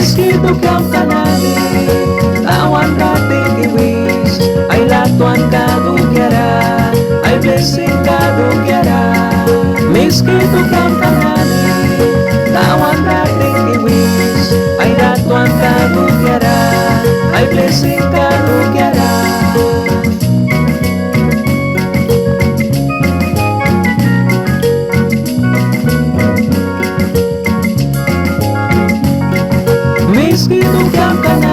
Meski tukang kanani tawan rating iwis ay latuan kadu kiara ay blessing kadu kiara. Meski tukang kanani tawan rating iwis ay latuan kadu kiara ay blessing kadu kiara. Meski tukang kanani